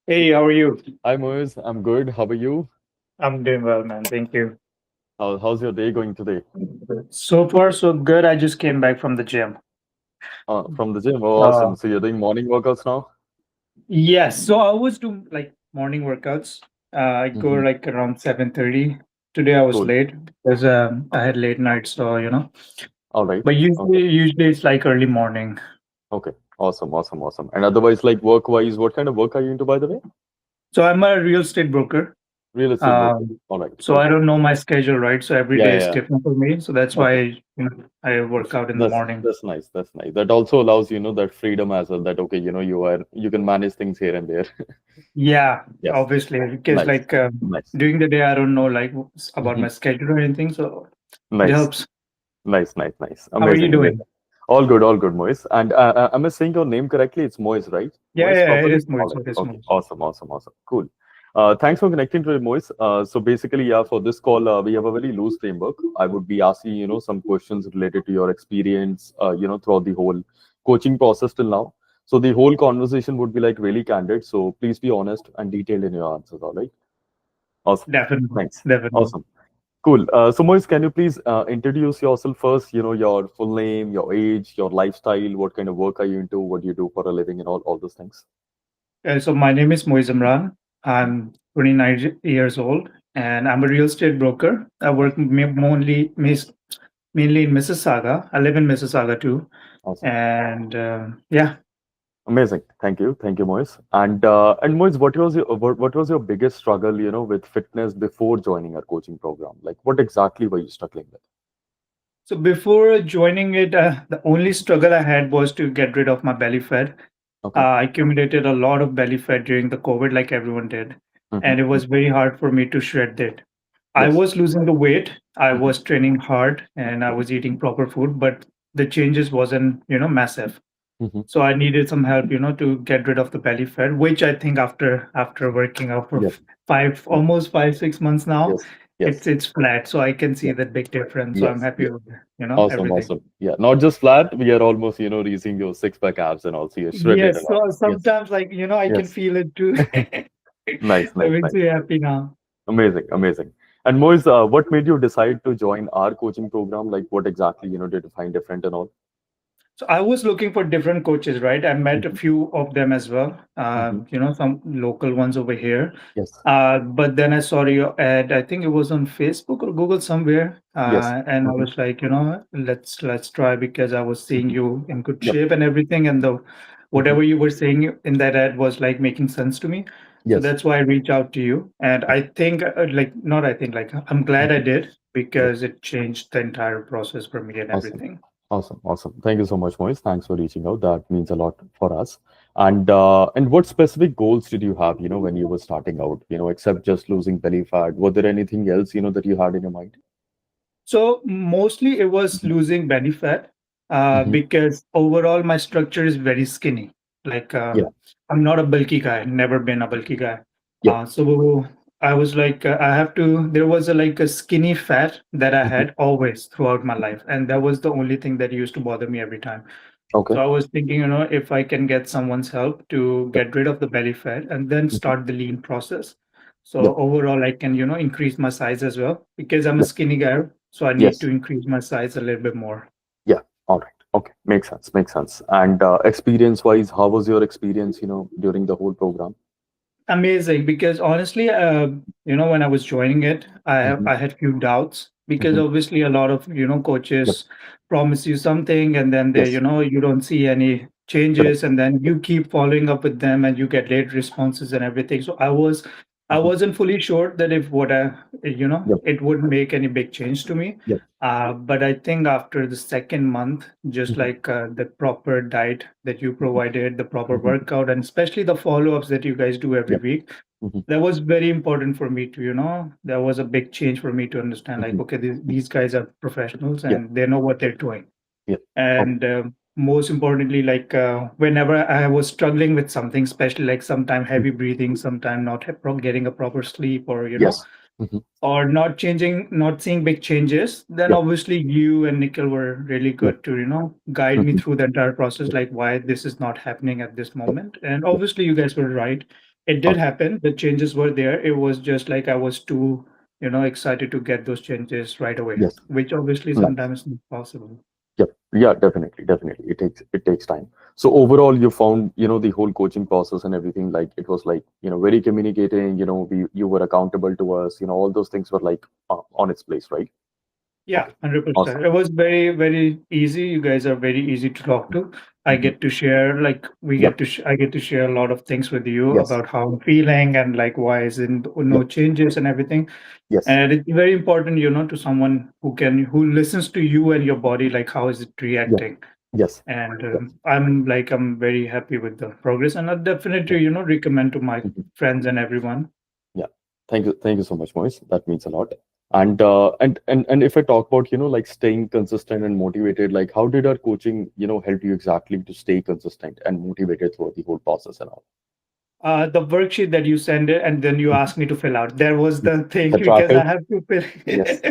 Hey, how are you? Hi Moiz, I'm good. How are you? I'm doing well, man. Thank you. How's your day going today? So far, so good. I just came back from the gym. From the gym. Oh, Uh, awesome. So you're doing morning workouts now? yes, so I was doing like morning workouts. I go Hmm. like around 7:30. Today I was Cool. late because I had late night, so. All right. But Okay. usually it's like early morning. Okay. Awesome. Awesome. Awesome. And otherwise, like work-wise, what kind of work are you into, by the way? So I'm a real estate broker. Real estate broker. Um, All right. so I Okay. don't know my schedule, right? So every Yeah. day Yeah. is Yeah. different for me. So that's Okay. why I work out in the That's morning. that's nice. That's nice. That also allows, that freedom as well. That okay, you can manage things here and there. Yeah, Yes. obviously, because Nice. like Nice. during the day, I don't know like about Hmm. my schedule or anything, so it Nice. helps. Nice. Nice. Nice. How are you Amazing. doing? Amazing. All good, Moise. And am I saying your name correctly? It's Moise, right? Yeah, Moise yeah, it properly? is Moiz. All right. It is Okay. Moiz. Awesome. Awesome. Awesome. Cool. Thanks for connecting today, Moise. So basically, yeah, for this call, we have a very loose framework. I would be asking, some questions related to your experience, throughout the whole coaching process till now. So the whole conversation would be like really candid. So please be honest and detailed in your answers. All right. Awesome. Definitely, Thanks. definitely. Awesome. Cool. So, Moise, can you please introduce yourself first? Your full name, your age, your lifestyle, what kind of work are you into, what do you do for a living, and all those things. So my name is Moiz Imran. I'm 29 years old, and I'm a real estate broker. I work mainly in Mississauga. I live in Mississauga too, Awesome. and yeah. Amazing. Thank you, Moise. And Moise, what was your biggest struggle, with fitness before joining our coaching program? Like, what exactly were you struggling with? So before joining it, the only struggle I had was to get rid of my belly fat. Okay. I accumulated a lot of belly fat during the COVID, like everyone did, Mm-hmm. and it was very hard for me to shred it. I Yes. was losing the weight, I Mm-hmm. was training hard, and I Mm-hmm. was eating proper food, but the changes wasn't, massive. Mm-hmm. So I needed some help, to get rid of the belly fat, which I think after working out for Yes. almost 5 6 months now, Yes. it's Yes. it's flat. So I can see Yes. that big difference. So I'm Yes. happy Yes. with Awesome. everything. Awesome. Yeah. Not just flat. We are almost, reaching your six-pack abs and also you're shredded Yes, and all. so Yes. sometimes like I can Yes. feel it too. Nice, That nice, makes nice. me happy now. Amazing, amazing. And Moise, what made you decide to join our coaching program? Like, what exactly, did you find different and all? So I was looking for different coaches, right? I met a Hmm. few of them as well. Hmm. Some local ones over here. Yes, But then I saw your ad. I think it was on Facebook or Google somewhere. yes. And I Hmm. was like, let's try because I was seeing Hmm. you in good Yep. shape and everything, and the Hmm. whatever you were saying in that ad was like making sense to me. So Yes. that's why I reached out to you. And Yes. I think, like, not I think, like, I'm glad I Hmm. did Yes. because it changed the entire process for me and Awesome. everything. Awesome. Awesome. Thank you so much, Moise. Thanks for reaching out. That means a lot for us. And what specific goals did you have, when you were starting out, except just losing belly fat? Was there anything else, that you had in your mind? So mostly it was losing belly fat Hmm. because overall my structure is very skinny. Like Yeah. I'm not a bulky guy, never been a bulky guy. Yeah. So I was like, I have to. There was like a skinny fat that I Hmm. had always throughout my life, and that was the only thing that used to bother me every time. Okay. So I was thinking, if I can get someone's help to Yep. get rid of the belly fat and then Hmm. start the lean process. So Yep. overall, I can, increase my size as well because I'm a Yep. skinny guy. So I need Yes. to increase my size a little bit more. Yeah. All right. Okay. Makes sense. Makes sense. And experience-wise, how was your experience, during the whole program? Amazing, because honestly, when I was joining it, Hmm. I had few doubts because Hmm. obviously a lot of Yep. coaches promise you something and then they Yes. you don't see any Correct. changes and then you keep following up with them and you get late responses and everything. So I Hmm. wasn't fully sure that if what I Yep. it would make any big change to me. Yep. But I think after the second month, just Hmm. like the proper diet that you provided, the proper Hmm. workout, and especially the follow-ups that you guys do every Yep. week, Hmm. that was very important for me to, that was a big change for me to understand, like, Hmm. okay, these guys are professionals Yep. and they know what they're doing. Yep. Okay. And most importantly, like whenever I was struggling with something, especially like sometime heavy Hmm. breathing, sometime not getting a proper sleep, or Yes. Hmm. or not seeing big changes, then Yep. obviously you and Nikhil were really Yep. good to, guide me Hmm. through the entire process, Yep. like why this is not happening at this Yep. moment. And Yep. obviously you guys were right. It did Okay. happen. The changes were there. It was just like I was too, excited to get those changes right away, Yes. which obviously Nice. sometimes is not possible. Yep. Yeah, definitely, definitely. It takes time. So overall, you found, the whole coaching process and everything, like it was like, very communicating, you were accountable to us, all those things were like on its place, right? Yeah, Okay. Awesome. 100%. It was very, very easy. You guys are very easy to talk to. I Hmm. get to share, like, Yep. I get to share a lot of things with you Yes. about how I'm feeling and like why is in no Yep. changes and everything. Yes. And it's very important, to someone who listens to you and your body, like how is it Yeah. reacting. Yes. And Yes. I'm very happy with the progress, and I definitely, Yes. recommend to my Mhm. friends and everyone. Yeah. Thank you so much, Moise. That means a lot. And if I talk about, like staying consistent and motivated, like how did our coaching, help you exactly to stay consistent and motivated throughout the whole process and all? The worksheet that you send it and then you Mhm. ask me to fill out. There was the thing The because I tracker? have to fill Yes.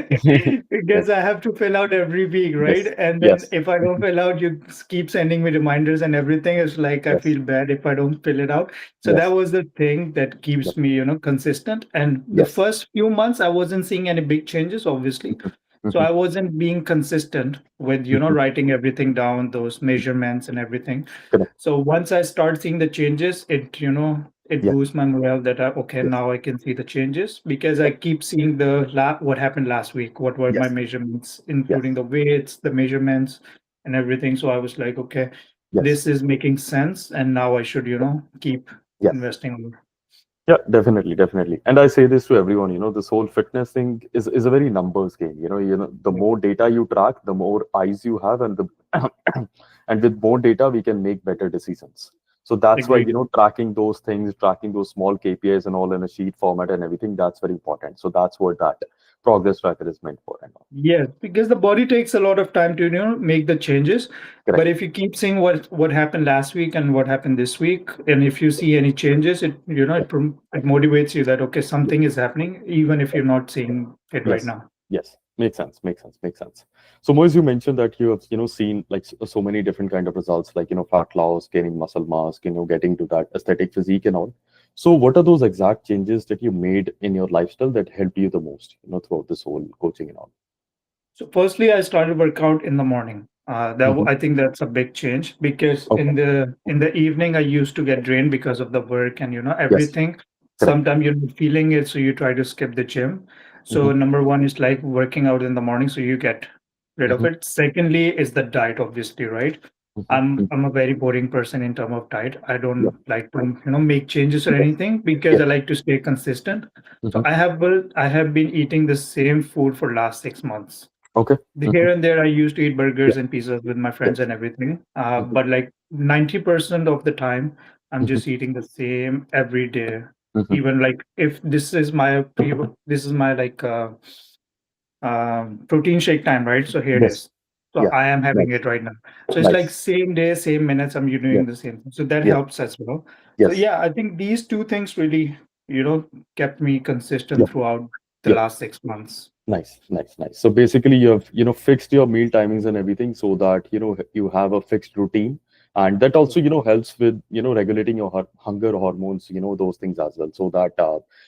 because Yes. I have to fill out every week, right? Yes. And then Yes. if I don't Mhm. fill out, you keep sending me reminders and everything. It's like I Yes. feel bad if I don't fill it out. So that Yes. was the thing that keeps Yep. me, consistent. And the Yes. first few months, I wasn't seeing any big changes, obviously. Mhm. So Mhm. I wasn't being consistent with, Mhm. writing everything down, those measurements and everything. Correct. So once I start seeing the changes, it Yeah. boosts my morale that okay, Yes. now I can see the changes because I Yep. keep seeing what happened last week, what were my Yes. measurements, Yes. including the weights, the measurements, and everything. So I was like, okay, Yes. this is making sense, and now I should, keep Yes. investing more. Yeah, definitely, definitely. And I say this to everyone, this whole fitness thing is a very numbers game. The more data you track, the more eyes you have, and the and with more data, we can make better decisions. So that's why, Agreed. tracking those things, tracking those small KPIs and all in a sheet format and everything, that's very important. So that's what that progress tracker is meant for and all. Yes, because the body takes a lot of time to, make the changes. But Correct. if you keep seeing what happened last week and what happened this week, and if you see any changes, Yeah. it motivates you that okay, Yeah. something is happening, even if you're not seeing it right Yes. now. Yes. Makes sense. Makes sense. Makes sense. So, Moise, you mentioned that you have, seen like so many different kind of results, like, fat loss, gaining muscle mass, getting to that aesthetic physique and all. So, what are those exact changes that you made in your lifestyle that helped you the most, throughout this whole coaching and all? So firstly, I started workout in the morning. Hmm. I think that's a big change because Okay. in the evening I used to get drained because of the work and Yes. everything. Correct. Sometimes you're not feeling it, so you try to skip the gym. Hmm. So number one is like working out in the morning, so you get rid of Hmm. it. Secondly is the diet, obviously, right? Hmm. I'm a very boring person in terms of diet. I Yep. don't like to make changes or Yes. anything because Yes. I like to stay consistent. So Hmm. I have been eating the same food for last 6 months. Okay. Here Hmm. and there, I used to eat Yeah. burgers and pizzas with my friends Yes. and everything. Hmm. But like 90% of the time, I'm Hmm. just eating the same every day. Hmm. Even like if this is my like protein shake time, right? So here it Yes. is. So Yeah. I am having Nice. it right now. So it's like Nice. same day, same minutes. I'm Yeah. doing the same thing. So that Yes. helps as well. So Yes. yeah, I think these two things really, kept me consistent Yeah. throughout the Yeah. last 6 months. Nice, nice, nice. So basically, you have, fixed your meal timings and everything so that, you have a fixed routine. And that also, helps with, regulating your hunger hormones, those things as well. So that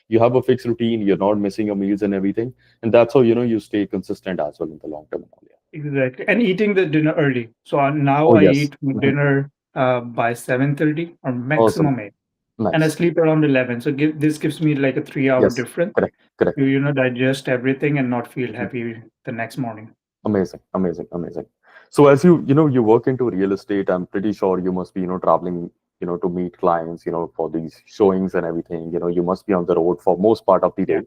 you have a fixed routine, you're not missing your meals and everything. And that's how, you stay consistent as well in the long term and all. Yeah. Exactly. And eating the dinner early. So now Oh, I yes. eat my Mhm. dinner by 7:30 or Awesome. maximum 8. And I Nice. sleep around 11. So this gives me like a 3 hour Yes. difference Correct. Correct. to, digest everything and not feel heavy the next morning. Amazing, amazing, amazing. So as you work into real estate, I'm pretty sure you must be, traveling, to meet clients, for these showings and everything. You must be on the road for most part of the Yeah. day,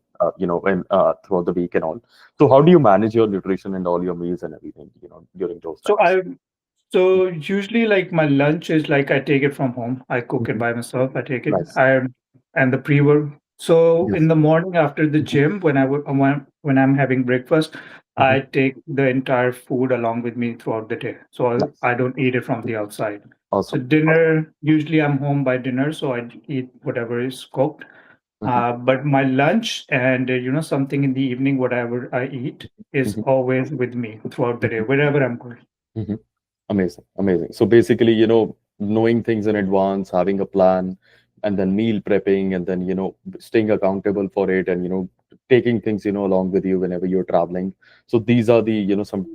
and throughout the week and all. So how do you manage your nutrition and all your meals and everything, during those So times? usually like my lunch is like I take it from home. I cook it Hmm. by myself. I take it. Nice. And the pre-work. So in Yes. the morning after the Hmm. gym, when I'm having breakfast, Hmm. I take the entire food along with me throughout the day. So Nice. I don't eat it from the outside. So Awesome. Awesome. dinner, usually I'm home by dinner, so I eat whatever is cooked. Hmm. But my lunch and something in the evening, whatever I eat, is Hmm. always with me throughout the day, Hmm. wherever I'm going. Amazing, amazing. So basically, knowing things in advance, having a plan, and then meal prepping, and then staying accountable for it, and taking things along with you whenever you're traveling. So these are the some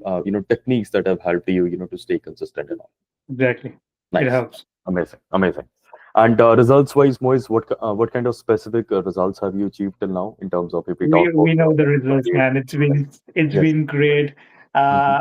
techniques that have helped you to stay consistent and all. Exactly. It Nice. helps. Amazing. Amazing. And results wise, Moise, what kind of specific results have you achieved till now in terms of, if we talk about We know the results, weight? man. It's Yes. been great. Hmm.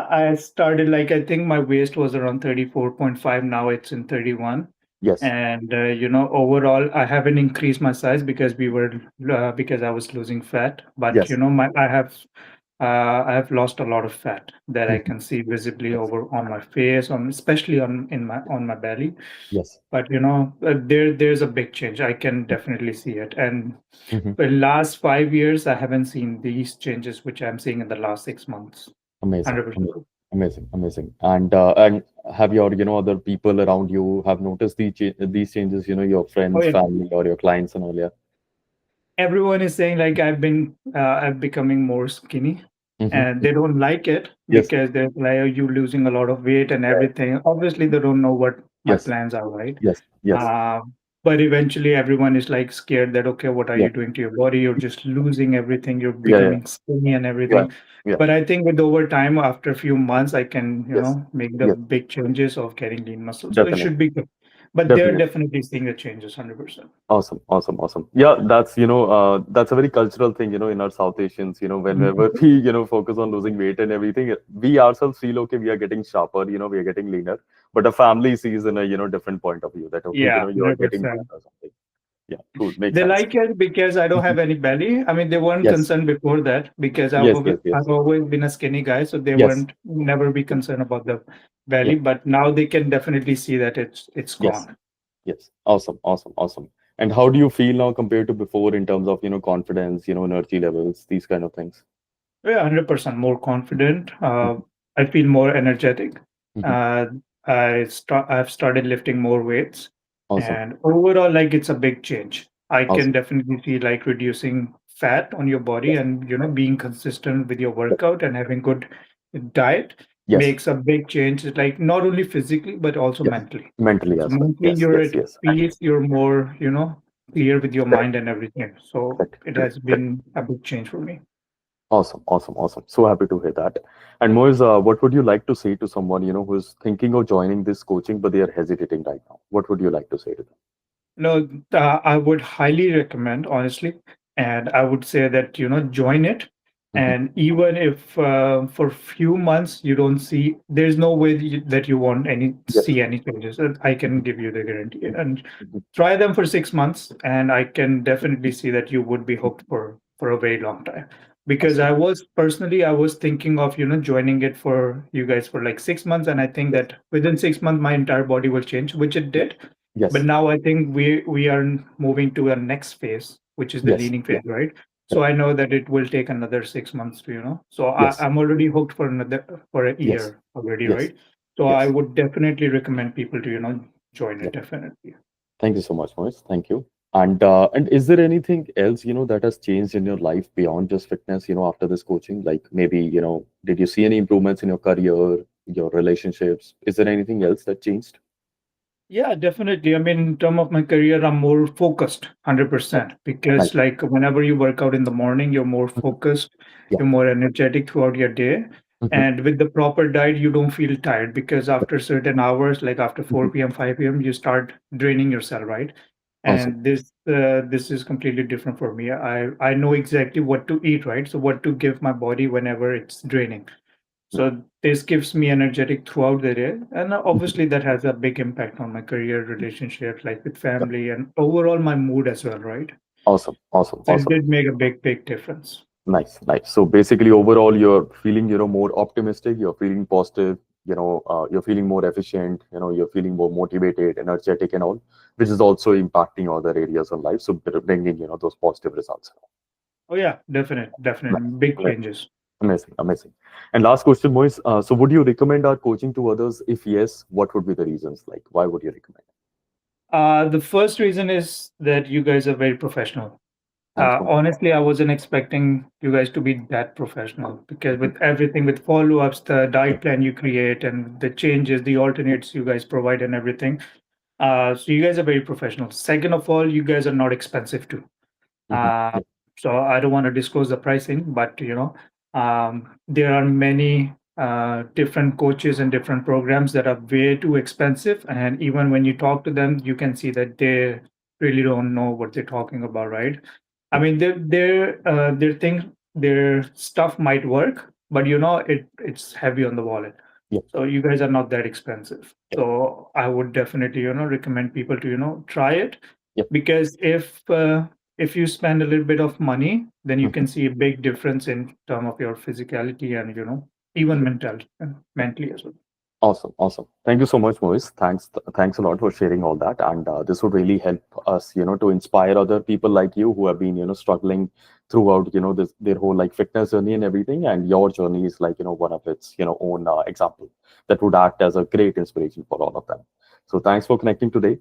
I started like, I think my waist was around 34.5. Now it's in 31. Yes. And overall, I haven't increased my size because because I was losing fat. But Yes. my I have lost a lot of fat that I Mhm. can see visibly Yes. over on my face, on especially on my belly. Yes. But there's a big change. I can definitely see it. And Mhm. the last 5 years, I haven't seen these changes, which I'm seeing in the last 6 months. Amazing. 100%. Amazing. Amazing. And have your other people around you have noticed these changes? Your Oh friends, yeah. family, or your clients and all. Yeah. Everyone is saying like I'm becoming more skinny, Hmm. and they don't like it Yes. because they're like, "Are you losing a lot of weight and Yeah. everything?" Obviously, they don't know what my Yes. plans are, right? Yes. Yes. Uh, but eventually, everyone is like scared that, okay, what are Yeah. you doing to your body? You're just losing everything. You're Yeah. Yeah. becoming skinny and Yeah. everything. Yeah. But I think with over time, after a few months, I can, Yes. make the Yes. big changes of getting lean muscle. So it should Definitely. be good. But they're Definitely. definitely seeing the changes, 100%. Awesome, awesome, awesome. Yeah, that's a very cultural thing, in our South Asians, whenever we, focus on losing weight and everything, we ourselves feel, okay, we are getting sharper, we are getting leaner, but a family sees in a, different point of view that, okay, Yeah, you are getting thin 100%. or something. Yeah, cool. Makes They sense. like it because I don't Mhm. have any belly. I mean, they weren't Yes, concerned before that because yes, yes, I've yes, always been a skinny guy, so they yes, weren't never be yes, concerned about the yeah, belly. But now they can definitely see that it's yes, gone. yes. Awesome, awesome, awesome. And how do you feel now compared to before in terms of, confidence, energy levels, these kind of things? Yeah, 100% more confident. Mhm. I feel more energetic. Mhm. Uh, I've started lifting more weights, Awesome. and overall, like it's a big change. I can Awesome. definitely see like reducing fat on your body, Yes. and being consistent with your Yes. workout and having good diet Yes. makes a big change. It's like not only physically but also Yes. mentally. Mentally So as well. mentally, Yes. you're Yes. at Yes. peace. You're more, clear with your Correct. mind and everything. So Correct. it Correct. has Correct. been a big change for me. Awesome. Awesome. Awesome. So happy to hear that. And Moiz, what would you like to say to someone who is thinking of joining this coaching but they are hesitating right now? What would you like to say to them? No, I would highly recommend, honestly, and I would say that join it. Hmm. And even if for few months you don't see, there's no way that you won't Yes. see any changes. I can Hmm. give you the guarantee. And Hmm. try them for 6 months, and I can definitely see that you would be hooked for a very long time. Because Awesome. I was thinking of joining it for you guys for like 6 months, and I think Yes. that within 6 months my entire body will change, which it Yes. did. But Yes. now I think we are moving to a next phase, which is the Yes. leaning Yeah. phase, right? So I Correct. know that it will take another 6 months to. So Yes. I'm already hooked for a Yes. year already, Yes. right? So I Yes. would definitely recommend people to join Yeah. it definitely. Thank you so much, Moise. Thank you. And is there anything else, that has changed in your life beyond just fitness, after this coaching? Like maybe, did you see any improvements in your career, your relationships? Is there anything else that changed? Yeah, definitely. I mean, in terms of my career, I'm more focused, Nice. 100%. Nice. Because like whenever you work out in the morning, you're more Mhm. focused, Yeah. you're more energetic throughout your day. Hmm. And with the proper diet, you don't feel tired because after certain hours, like after Hmm. 4 p.m., 5 p.m., you start draining yourself, right? Awesome. And this is completely different for me. I know exactly what to eat, right? So what to give my body whenever it's draining. So this gives me energetic throughout the day, and Mhm. obviously that has a big impact on my career, relationships, like with Yeah. family, and overall my mood as well, right? Awesome. Awesome. So it Awesome. did make a big difference. Nice, nice. So basically, overall, you're feeling, more optimistic. You're feeling positive. You're feeling more efficient. You're feeling more motivated, energetic, and all, which is also impacting other areas of life. So bringing, those positive results. Oh yeah, Nice, definite, big amazing, changes. amazing, amazing. And last question, Moise. So would you recommend our coaching to others? If yes, what would be the reasons? Like, why would you recommend? The first reason is that you guys are very professional. Thanks, Moise. Honestly, I wasn't expecting you guys to be that professional because Mhm. with everything, with follow-ups, the Yeah. diet plan you create, and the changes, the alternates you guys provide, and everything, So you guys are very professional. Second of all, you guys are not expensive too. Mhm. Uh, Yeah. so I don't want to disclose the pricing, but there are many different coaches and different programs that are way too expensive. And even when you talk to them, you can see that they really don't know what they're talking about, right? I Yeah. mean, their thing, their stuff might work, but it's heavy on the wallet. Yeah. So you guys are not that expensive. Yeah. So I would definitely, recommend people to, try it, Yeah. because if you spend a little bit of money, then you Mhm. can see a big difference in terms of your physicality and even mentally as well. Awesome, awesome. Thank you so much, Moiz. Thanks a lot for sharing all that. And this would really help us, to inspire other people like you who have been, struggling throughout, their whole like fitness journey and everything. And your journey is like, one of its, own example that would act as a great inspiration for all of them. So thanks for connecting today.